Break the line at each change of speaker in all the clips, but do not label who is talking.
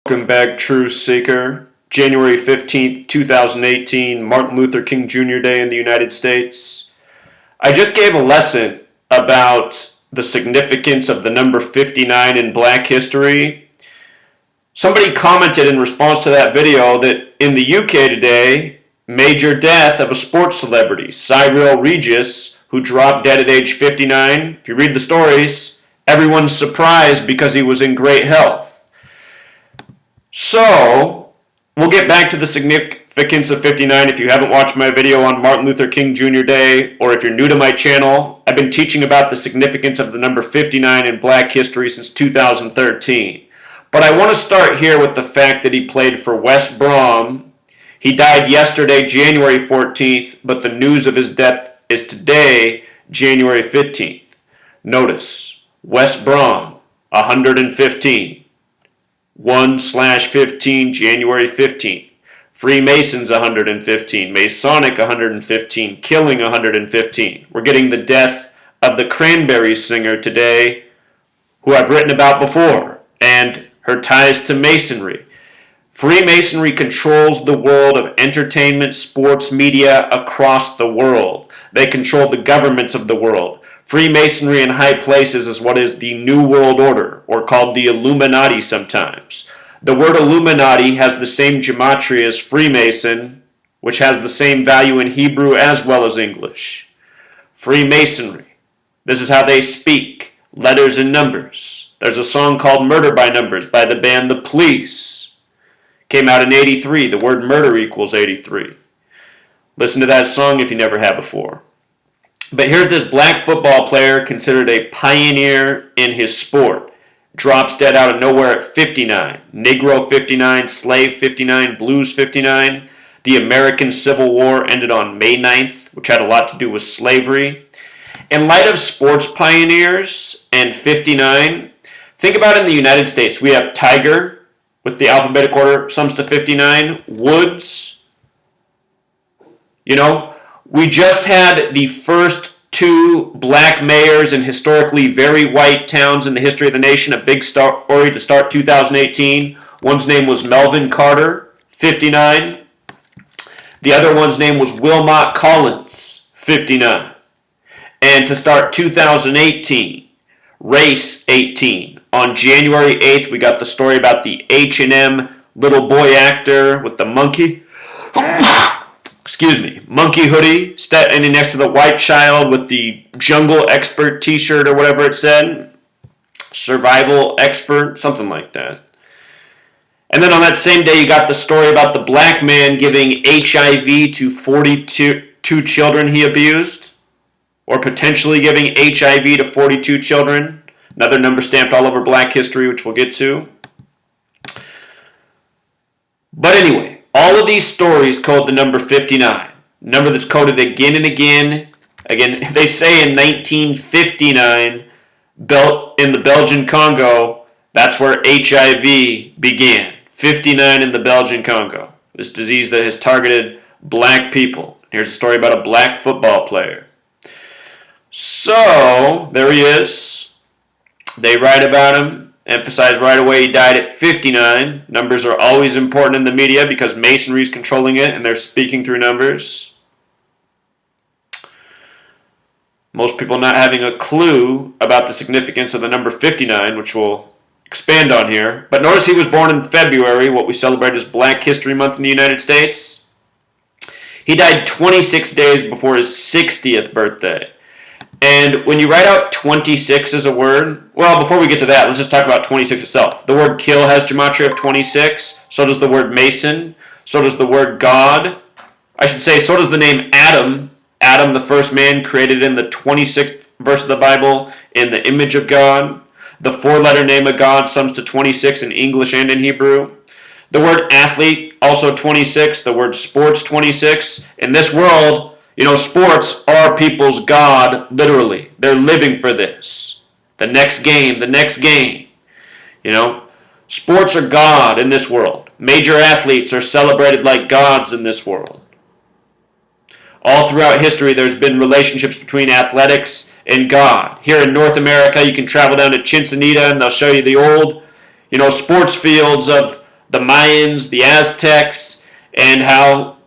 Welcome back, Truth Seeker. January 15th, 2018, Martin Luther King Jr. Day in the United States. I just gave a lesson about the significance of the number 59 in Black history. Somebody commented in response to that video that in the UK today, major death of a sports celebrity, Cyrille Regis, who dropped dead at age 59. If you read the stories, everyone's surprised because he was in great health. So, we'll get back to the significance of 59. If you haven't watched my video on Martin Luther King Jr. Day, or if you're new to my channel, I've been teaching about the significance of the number 59 in Black history since 2013. But I want to start here with the fact that he played for West Brom. He died yesterday, January 14th, but the news of his death is today, January 15th. Notice, West Brom, 115. 1/15, January 15th. Freemasons, 115. Masonic, 115. Killing, 115. We're getting the death of the Cranberries singer today, who I've written about before, and her ties to Masonry. Freemasonry controls the world of entertainment, sports, media across the world. They control the governments of the world. Freemasonry in high places is what is the New World Order, or called the Illuminati sometimes. The word Illuminati has the same gematria as Freemason, which has the same value in Hebrew as well as English. Freemasonry. This is how they speak, letters and numbers. There's a song called Murder by Numbers by the band The Police. Came out in 83. The word murder equals 83. Listen to that song if you never have before. But here's this black football player considered a pioneer in his sport. Drops dead out of nowhere at 59. Negro 59, Slave 59, Blues 59. The American Civil War ended on May 9th, which had a lot to do with slavery. In light of sports pioneers and 59, think about in the United States. We have Tiger with the alphabetic order, sums to 59. Woods. We just had the first two black mayors in historically very white towns in the history of the nation, a big story to start 2018. One's name was Melvin Carter, 59. The other one's name was Wilmot Collins, 59. And to start 2018, race 18. On January 8th, we got the story about the H&M little boy actor with the monkey. Monkey hoodie, standing next to the white child with the jungle expert t-shirt or whatever it said. Survival expert, something like that. And then on that same day, you got the story about the black man giving HIV to 42 children he abused, or potentially giving HIV to 42 children. Another number stamped all over black history, which we'll get to. But anyway, all of these stories code the number 59, number that's coded again and again. Again, they say in 1959, in the Belgian Congo, that's where HIV began. 59 in the Belgian Congo, this disease that has targeted black people. Here's a story about a black football player. So, there he is. They write about him. Emphasize right away he died at 59. Numbers are always important in the media because Masonry is controlling it and they're speaking through numbers. Most people not having a clue about the significance of the number 59, which we'll expand on here. But notice he was born in February, what we celebrate as Black History Month in the United States. He died 26 days before his 60th birthday. And when you write out 26 as a word, well, before we get to that, let's just talk about 26 itself. The word kill has gematria of 26. So does the word Mason. So does the word God. I should say, so does the name Adam. Adam, the first man, created in the 26th verse of the Bible in the image of God. The four-letter name of God sums to 26 in English and in Hebrew. The word athlete, also 26. The word sports, 26. In this world, sports are people's God, literally. They're living for this. The next game. Sports are God in this world. Major athletes are celebrated like gods in this world. All throughout history, there's been relationships between athletics and God. Here in North America, you can travel down to Chinchonita and they'll show you the old, sports fields of the Mayans, the Aztecs, and how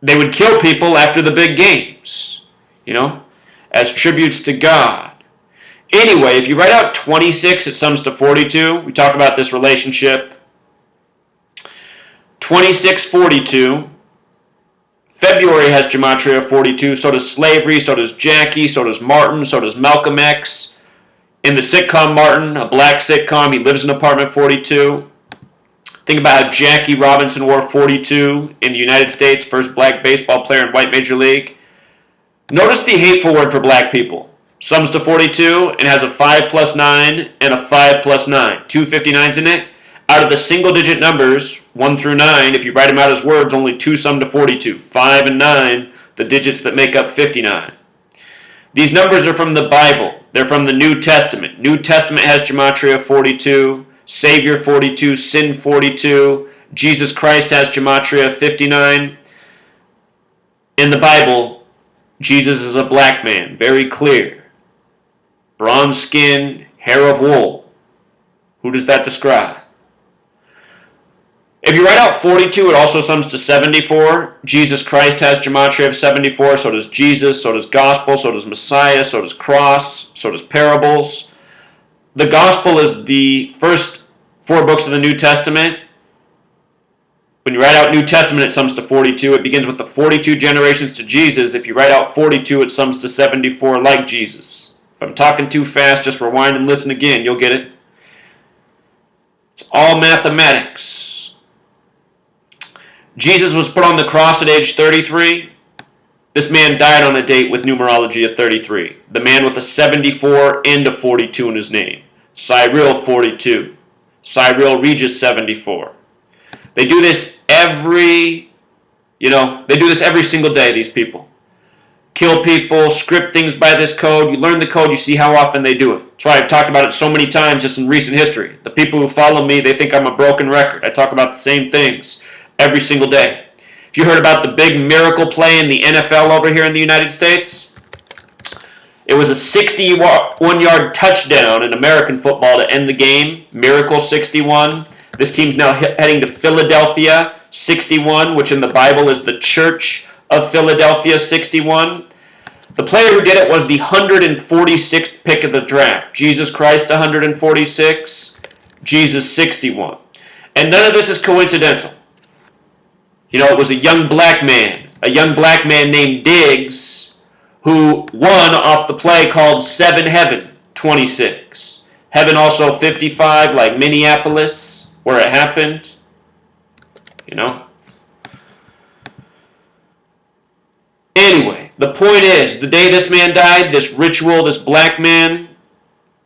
they would kill people after the big games, as tributes to God. Anyway, if you write out 26, it sums to 42. We talk about this relationship. 2642. February has gematria 42. So does slavery. So does Jackie. So does Martin. So does Malcolm X. In the sitcom Martin, a black sitcom, he lives in apartment 42. Think about how Jackie Robinson wore 42 in the United States, first black baseball player in white major league. Notice the hateful word for black people. Sums to 42 and has a 5 plus 9 and a 5 plus 9. Two 59s in it. Out of the single-digit numbers, 1 through 9, if you write them out as words, only 2 sum to 42. 5 and 9, the digits that make up 59. These numbers are from the Bible. They're from the New Testament. New Testament has gematria 42, Savior 42, Sin 42. Jesus Christ has gematria 59. In the Bible, Jesus is a black man, very clear. Bronze skin, hair of wool. Who does that describe? If you write out 42, it also sums to 74. Jesus Christ has gematria of 74, so does Jesus, so does gospel, so does Messiah, so does cross, so does parables. The gospel is the first 4 books of the New Testament. When you write out New Testament, it sums to 42. It begins with the 42 generations to Jesus. If you write out 42, it sums to 74 like Jesus. If I'm talking too fast, just rewind and listen again. You'll get it. It's all mathematics. Jesus was put on the cross at age 33. This man died on a date with numerology of 33. The man with a 74 and a 42 in his name. Cyrille 42. Cyrille Regis 74. They do this every single day, these people. Kill people, script things by this code. You learn the code, you see how often they do it. That's why I've talked about it so many times just in recent history. The people who follow me, they think I'm a broken record. I talk about the same things every single day. If you heard about the big miracle play in the NFL over here in the United States, it was a 61-yard touchdown in American football to end the game. Miracle 61. This team's now heading to Philadelphia 61, which in the Bible is the Church of Philadelphia 61. The player who did it was the 146th pick of the draft. Jesus Christ 146, Jesus 61. And none of this is coincidental. It was a young black man named Diggs, who won off the play called 7 Heaven 26. Heaven also 55, like Minneapolis, where it happened. Anyway, the point is, the day this man died, this ritual, this black man,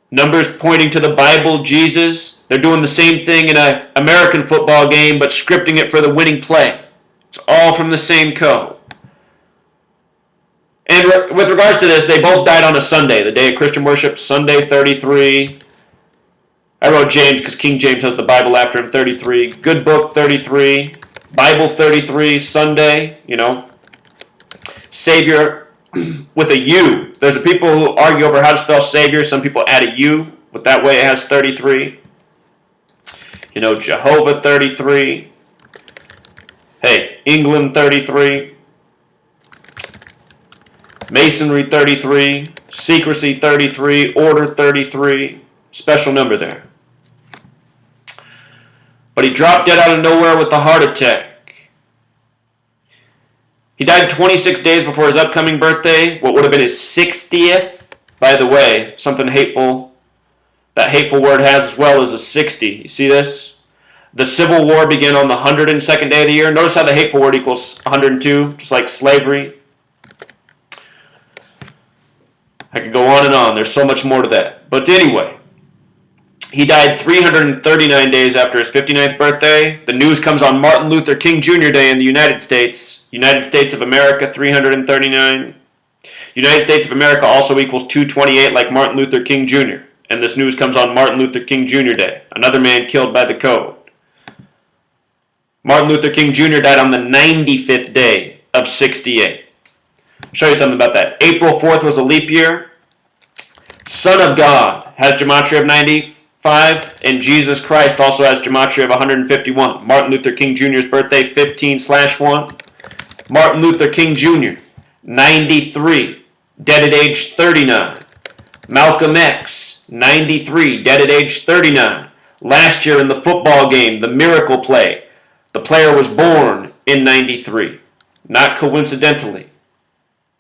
numbers pointing to the Bible, Jesus, they're doing the same thing in an American football game, but scripting it for the winning play. It's all from the same code. And with regards to this, they both died on a Sunday, the day of Christian worship, Sunday 33. I wrote James because King James has the Bible after him, 33. Good book, 33. Bible, 33. Sunday, Savior with a U. There's people who argue over how to spell Savior. Some people add a U, but that way it has 33. Jehovah, 33. Hey, England 33, Masonry 33, Secrecy 33, Order 33, special number there. But he dropped dead out of nowhere with a heart attack. He died 26 days before his upcoming birthday, what would have been his 60th. By the way, something hateful, that hateful word has as well as a 60. You see this? The Civil War began on the 102nd day of the year. Notice how the hateful word equals 102, just like slavery. I could go on and on. There's so much more to that. But anyway, he died 339 days after his 59th birthday. The news comes on Martin Luther King Jr. Day in the United States. United States of America, 339. United States of America also equals 228 like Martin Luther King Jr. And this news comes on Martin Luther King Jr. Day. Another man killed by the code. Martin Luther King Jr. died on the 95th day of 68. I'll show you something about that. April 4th was a leap year. Son of God has gematria of 90. 5. And Jesus Christ also has gematria of 151. Martin Luther King Jr.'s birthday, 15/1. Martin Luther King Jr., 93, dead at age 39. Malcolm X, 93, dead at age 39. Last year in the football game, the miracle play, the player was born in 93. Not coincidentally.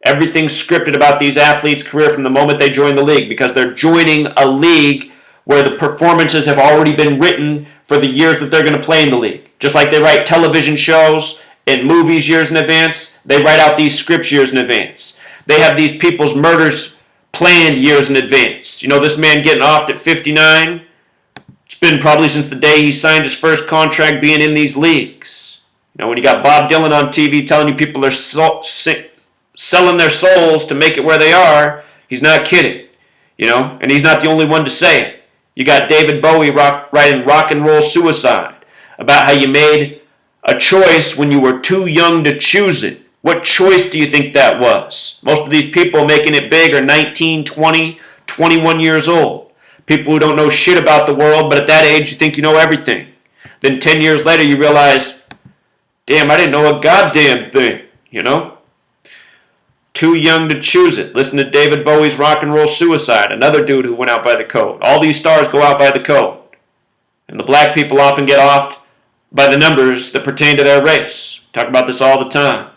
Everything's scripted about these athletes' career from the moment they join the league, because they're joining a league where the performances have already been written for the years that they're going to play in the league. Just like they write television shows and movies years in advance, they write out these scripts years in advance. They have these people's murders planned years in advance. You know, this man getting off at 59, it's been probably since the day he signed his first contract being in these leagues. You know, when you got Bob Dylan on TV telling you people are selling their souls to make it where they are, he's not kidding. You know, and he's not the only one to say it. You got David Bowie writing Rock and Roll Suicide about how you made a choice when you were too young to choose it. What choice do you think that was? Most of these people making it big are 19, 20, 21 years old. People who don't know shit about the world, but at that age you think you know everything. Then 10 years later you realize, damn, I didn't know a goddamn thing, you know? Too young to choose it. Listen to David Bowie's Rock and Roll Suicide, another dude who went out by the code. All these stars go out by the code. And the black people often get off by the numbers that pertain to their race. We talk about this all the time.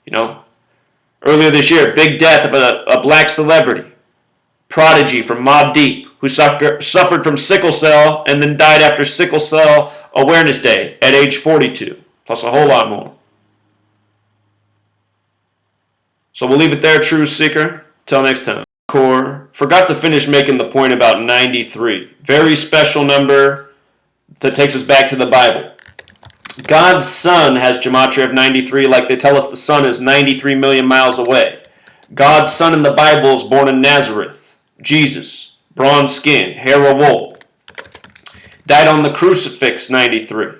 You know, earlier this year, big death of a black celebrity, Prodigy from Mobb Deep, who suffered from sickle cell and then died after Sickle Cell Awareness Day at age 42, plus a whole lot more. So we'll leave it there, Truth Seeker. Till next time. Core forgot to finish making the point about 93. Very special number that takes us back to the Bible. God's Son has gematria of 93, like they tell us the sun is 93 million miles away. God's Son in the Bible is born in Nazareth. Jesus, bronze skin, hair of wool. Died on the crucifix, 93.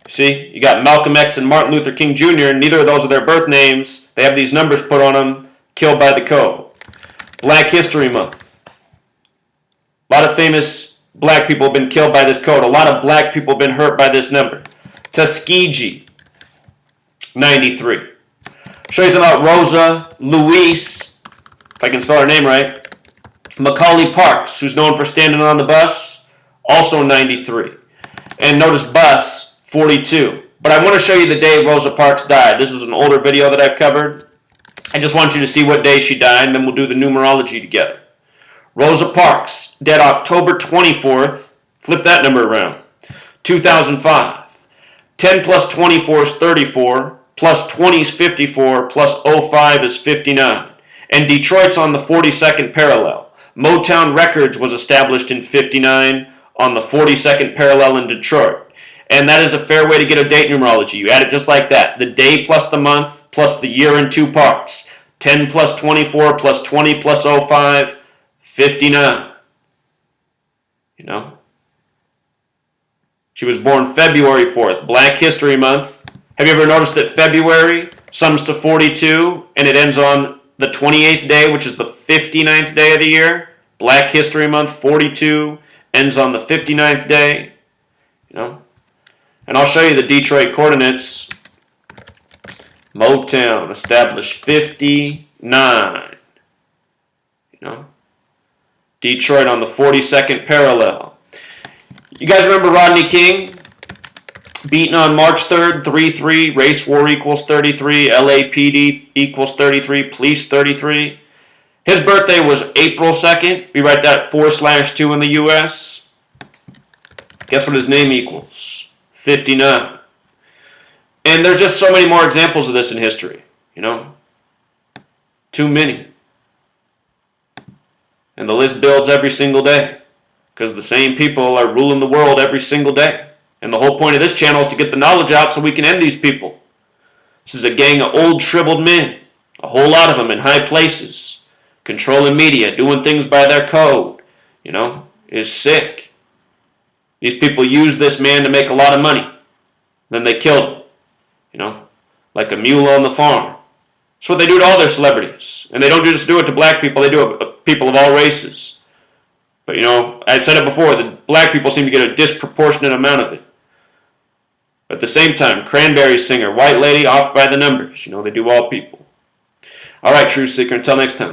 See, you got Malcolm X and Martin Luther King Jr., neither of those are their birth names. They have these numbers put on them, killed by the code. Black History Month. A lot of famous black people have been killed by this code. A lot of black people have been hurt by this number. Tuskegee, 93. Show you something about Rosa Louise, if I can spell her name right. Macaulay Parks, who's known for standing on the bus, also 93. And notice bus, 42. But I want to show you the day Rosa Parks died. This is an older video that I've covered. I just want you to see what day she died, and then we'll do the numerology together. Rosa Parks, dead October 24th. Flip that number around. 2005. 10 plus 24 is 34. Plus 20 is 54. Plus 05 is 59. And Detroit's on the 42nd parallel. Motown Records was established in 59 on the 42nd parallel in Detroit. And that is a fair way to get a date numerology. You add it just like that. The day plus the month plus the year in two parts. 10 plus 24 plus 20 plus 05. 59. You know? She was born February 4th, Black History Month. Have you ever noticed that February sums to 42 and it ends on the 28th day, which is the 59th day of the year? Black History Month, 42, ends on the 59th day. You know? And I'll show you the Detroit coordinates. Motown, established 59. You know? Detroit on the 42nd parallel. You guys remember Rodney King? Beaten on March 3rd, 3-3. Race war equals 33. LAPD equals 33. Police 33. His birthday was April 2nd. We write that 4/2 in the U.S. Guess what his name equals? 59. And there's just so many more examples of this in history. You know? Too many. And the list builds every single day because the same people are ruling the world every single day. And the whole point of this channel is to get the knowledge out so we can end these people. This is a gang of old, shriveled men, a whole lot of them in high places, controlling media, doing things by their code. You know, it's sick. These people use this man to make a lot of money. Then they killed him, you know, like a mule on the farm. That's what they do to all their celebrities. And they don't just do it to black people, they do it to people of all races. But I've said it before, the black people seem to get a disproportionate amount of it. But at the same time, Cranberry singer, white lady, off by the numbers. They do all people. All right, Truth Seeker, until next time.